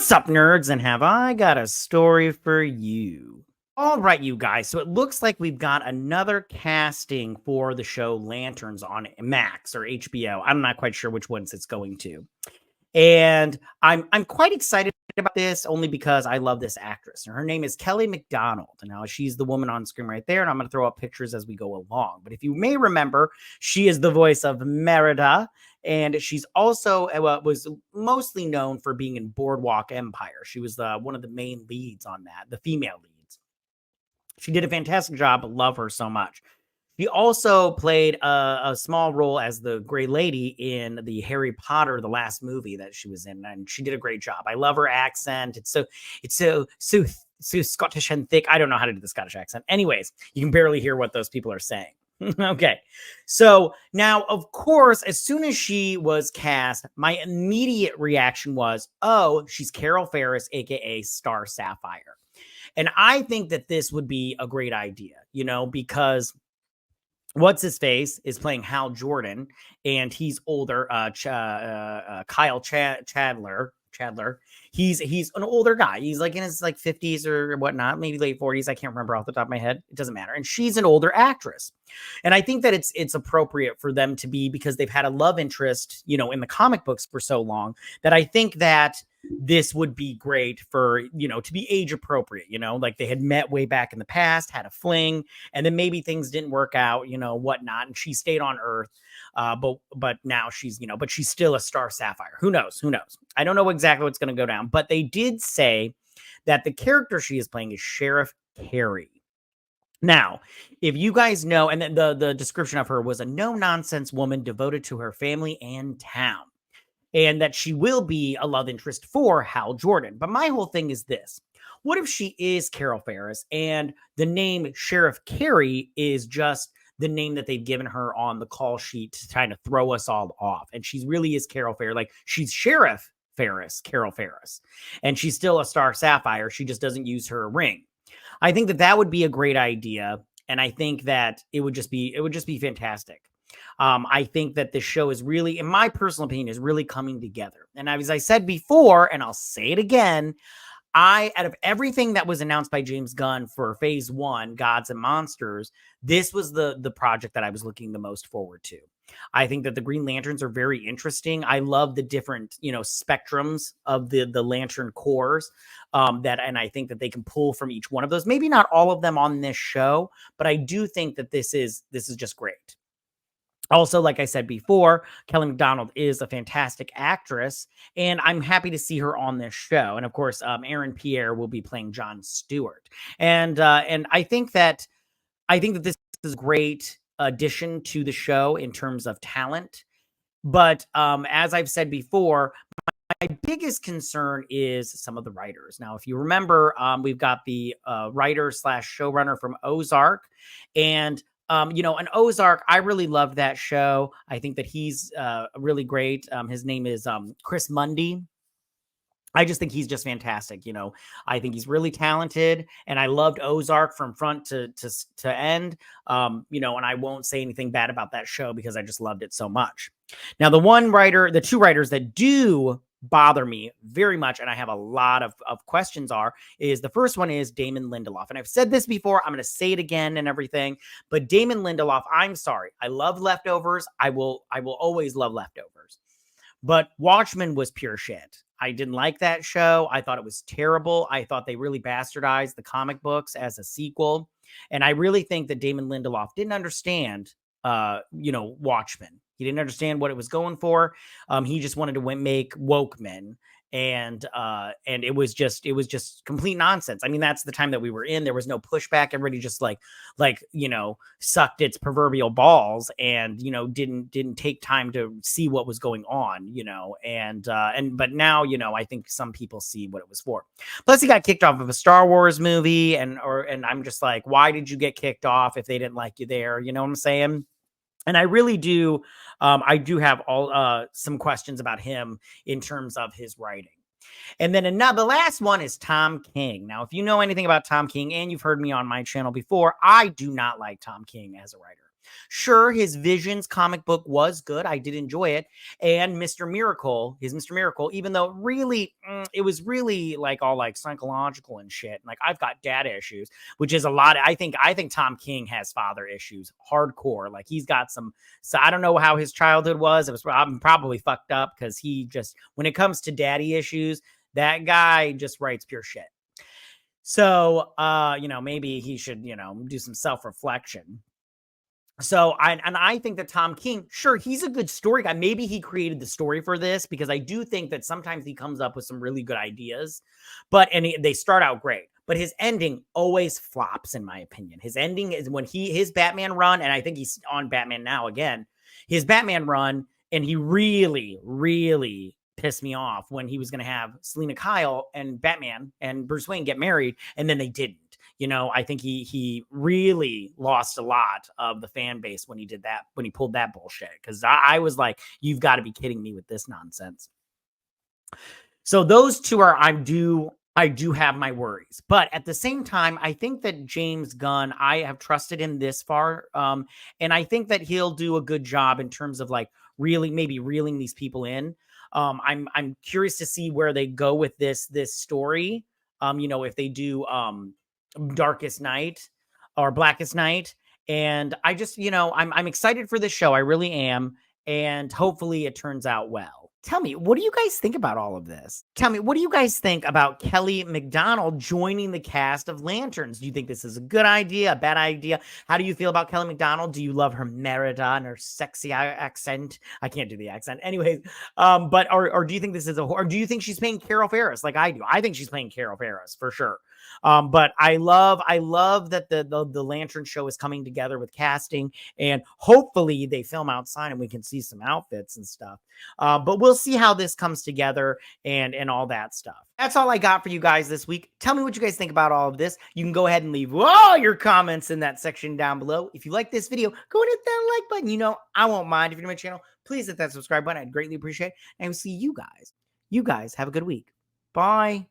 What's up, nerds? And have I got a story for you? All right, you guys. So it looks like we've got another casting for the show Lanterns on Max or HBO. I'm not quite sure which ones it's going to. And I'm quite excited about this only because I love this actress. And her name is Kelly Macdonald. And now she's the woman on screen right there. And I'm going to throw up pictures as we go along. But if you may remember, she is the voice of Merida. And she's also was mostly known for being in Boardwalk Empire. She was one of the main leads on that, the female leads. She did a fantastic job. I love her so much. She also played a small role as the Grey Lady in the Harry Potter, the last movie that she was in, and she did a great job. I love her accent. It's so Scottish and thick. I don't know how to do the Scottish accent. Anyways, you can barely hear what those people are saying. Okay, so now, of course, as soon as she was cast, my immediate reaction was, oh, she's Carol Ferris, aka Star Sapphire. And I think that this would be a great idea, because what's his face is playing Hal Jordan, and he's older. Kyle Chandler. He's an older guy. He's like in his 50s or whatnot, maybe late 40s. I can't remember off the top of my head. It doesn't matter. And she's an older actress, and I think that it's appropriate for them to be, because they've had a love interest, in the comic books for so long, that I think that this would be great for, to be age appropriate, like they had met way back in the past, had a fling, and then maybe things didn't work out, whatnot. And she stayed on Earth. But now she's, but she's still a Star Sapphire. Who knows? I don't know exactly what's going to go down, but they did say that the character she is playing is Sheriff Carey. Now, if you guys know, and then the description of her was a no-nonsense woman devoted to her family and town, and that she will be a love interest for Hal Jordan. But my whole thing is this. What if she is Carol Ferris and the name Sheriff Carey is just the name that they've given her on the call sheet to kind of throw us all off? And she really is Carol Ferris. Like, she's Sheriff Ferris, Carol Ferris. And she's still a Star Sapphire. She just doesn't use her ring. I think that would be a great idea. And I think that it would just be fantastic. I think that this show is really, in my personal opinion, is really coming together. And as I said before, and I'll say it again, out of everything that was announced by James Gunn for Phase 1, Gods and Monsters, this was the project that I was looking the most forward to. I think that the Green Lanterns are very interesting. I love the different, spectrums of the Lantern cores and I think that they can pull from each one of those. Maybe not all of them on this show, but I do think that this is just great. Also, like I said before, Kelly Macdonald is a fantastic actress, and I'm happy to see her on this show. And of course, Aaron Pierre will be playing Jon Stewart. And I think that this is a great addition to the show in terms of talent. But as I've said before, my biggest concern is some of the writers. Now, if you remember, we've got the writer / showrunner from Ozark, and an Ozark, I really loved that show. I think that he's really great. His name is Chris Mundy. I just think he's just fantastic. I think he's really talented, and I loved Ozark from front to end. And I won't say anything bad about that show because I just loved it so much. Now, the two writers that do bother me very much, and I have a lot of questions, is the first one is Damon Lindelof. And I've said this before, I'm going to say it again and everything, but Damon Lindelof, I'm sorry. I love Leftovers. I will always love Leftovers. But Watchmen was pure shit. I didn't like that show. I thought it was terrible. I thought they really bastardized the comic books as a sequel. And I really think that Damon Lindelof didn't understand, Watchmen. He didn't understand what it was going for. He just wanted to make woke men. And it was just complete nonsense. I mean, that's the time that we were in. There was no pushback. Everybody just sucked its proverbial balls and, didn't take time to see what was going on, but now, I think some people see what it was for. Plus he got kicked off of a Star Wars movie and I'm just like, why did you get kicked off if they didn't like you there? You know what I'm saying? And I really do. I do have some questions about him in terms of his writing. And then the last one is Tom King. Now, if you know anything about Tom King and you've heard me on my channel before, I do not like Tom King as a writer. Sure, his Visions comic book was good. I did enjoy it. And Mr. Miracle, his Mr. Miracle, even though really, it was really like all like psychological and shit. Like I've got dad issues, which is a lot. I think Tom King has father issues, hardcore. Like he's got some. So I don't know how his childhood was. It was probably fucked up because he just, when it comes to daddy issues, that guy just writes pure shit. So, maybe he should, do some self reflection. So I think that Tom King, sure, he's a good story guy. Maybe he created the story for this because I do think that sometimes he comes up with some really good ideas, they start out great. But his ending always flops, in my opinion. His ending is when his Batman run, and I think he's on Batman now again. His Batman run, and he really, really pissed me off when he was going to have Selena Kyle and Batman and Bruce Wayne get married, and then they didn't. I think he really lost a lot of the fan base when he did that, when he pulled that bullshit. Because I was like, you've got to be kidding me with this nonsense. So those two are, I do have my worries. But at the same time, I think that James Gunn, I have trusted him this far. And I think that he'll do a good job in terms of like really maybe reeling these people in. I'm curious to see where they go with this story. If they do Darkest Night or Blackest Night. And I just, I'm excited for this show. I really am. And hopefully it turns out well. Tell me, what do you guys think about all of this? Tell me, what do you guys think about Kelly Macdonald joining the cast of Lanterns? Do you think this is a good idea, a bad idea? How do you feel about Kelly Macdonald? Do you love her Merida and her sexy accent? I can't do the accent. Anyways, or do you think this is or do you think she's playing Carol Ferris like I do? I think she's playing Carol Ferris for sure. But I love that the Lantern show is coming together with casting, and hopefully they film outside and we can see some outfits and stuff. But we'll see how this comes together and all that stuff. That's all I got for you guys this week. Tell me what you guys think about all of this. You can go ahead and leave all your comments in that section down below. If you like this video, go and hit that like button. I won't mind. If you're new to my channel, please hit that subscribe button. I'd greatly appreciate it. And we'll see you guys. You guys have a good week. Bye.